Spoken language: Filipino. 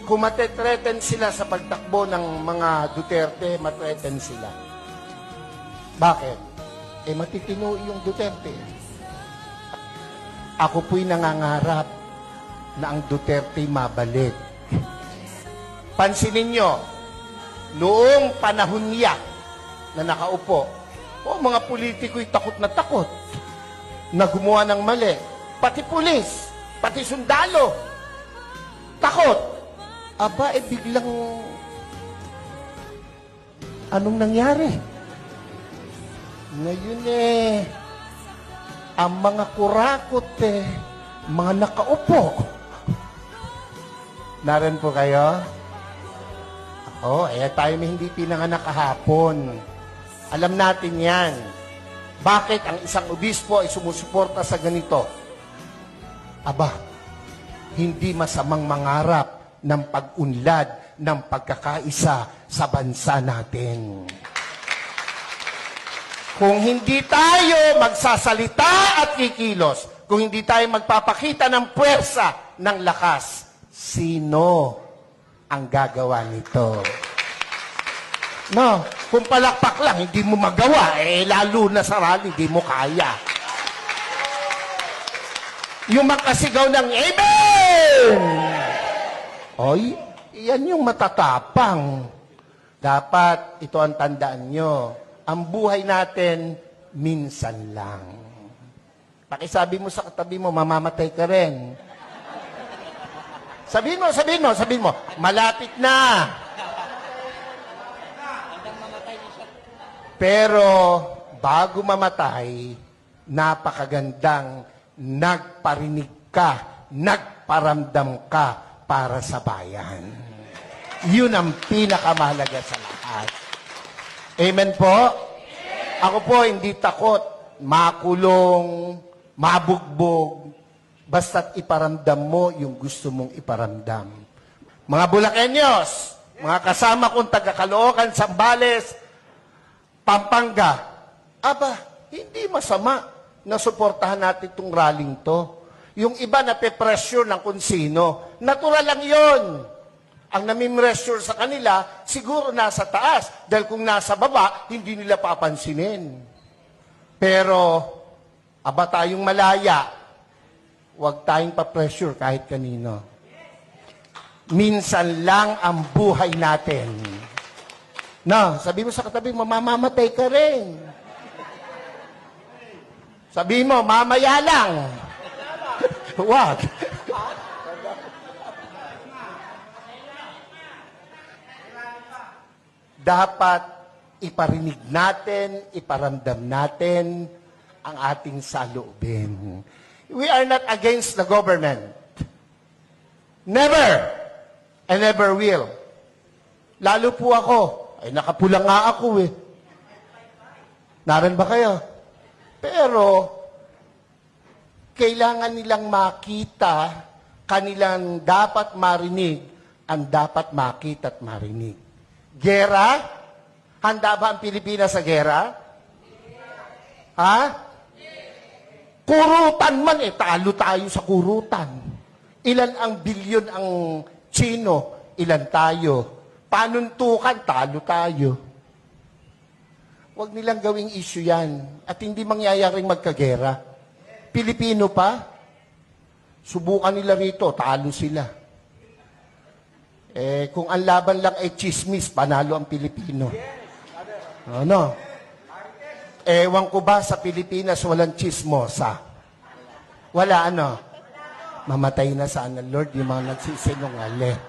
Kung matetreten sila sa pagtakbo ng mga Duterte, matreten sila. Bakit? Matitino yung Duterte. Ako po'y nangangarap na ang Duterte mabalik. Pansinin nyo, noong panahon niya na nakaupo, mga politiko'y takot na gumawa ng mali. Pati pulis, pati sundalo, takot. Aba, biglang, anong nangyari? Ngayon ang mga kurakot mga nakaupo. Narin po kayo? Tayo may hindi pinanganak kahapon. Alam natin yan. Bakit ang isang obispo ay sumusuporta sa ganito? Aba, hindi masamang mangarap ng pag-unlad ng pagkakaisa sa bansa natin. Kung hindi tayo magsasalita at kikilos, kung hindi tayo magpapakita ng puwersa, ng lakas, sino ang gagawa nito? No, kung palakpak lang, hindi mo magawa, lalo na sa rally, hindi mo kaya. Yung makasigaw ng Amen! Oy, yan yung matatapang. Dapat, ito ang tandaan nyo, ang buhay natin, minsan lang. Pakisabi mo sa katabi mo, mamamatay ka rin. Sabihin mo, malapit na. Pero, bago mamatay, napakagandang nagparinig ka, nagparamdam ka para sa bayan. Yun ang pinakamahalaga sa lahat. Amen po? Ako po, hindi takot, makulong, mabugbog, basta't iparamdam mo yung gusto mong iparamdam. Mga Bulakenyos, mga kasama kong taga-Caloocan, Zambales, Pampanga, aba, hindi masama na suportahan natin itong rallying to. Yung iba na pe-pressure ng kung sino, natural lang yon. Ang nami-pressure sa kanila, siguro nasa taas. Dahil kung nasa baba, hindi nila papansinin. Pero, aba tayong malaya, huwag tayong pa-pressure kahit kanino. Minsan lang ang buhay natin. No, sabi mo sa katabi, mamamatay ka rin. Sabi mo, mamaya lang. Wag. Dapat iparinig natin, iparamdam natin ang ating saloobin. We are not against the government. Never. And never will. Lalo po ako. Nakapula nga ako Naran ba kayo? Pero, kailangan nilang makita, kanilang dapat marinig, ang dapat makita at marinig. Gera? Handa ba ang Pilipinas sa gera? Ha? Kurutan man talo tayo sa kurutan. Ilan ang bilyon ang Chino, ilan tayo. Panuntukan, talo tayo. Huwag nilang gawing issue yan. At hindi mangyayaring magkagera. Pilipino pa, subukan nila rito, talo sila. Kung ang laban lang ay chismis, panalo ang Pilipino. Ano? Ewan ko ba sa Pilipinas walang chismosa? Wala Mamatay na sana, Lord, yung mga nagsisinungaling.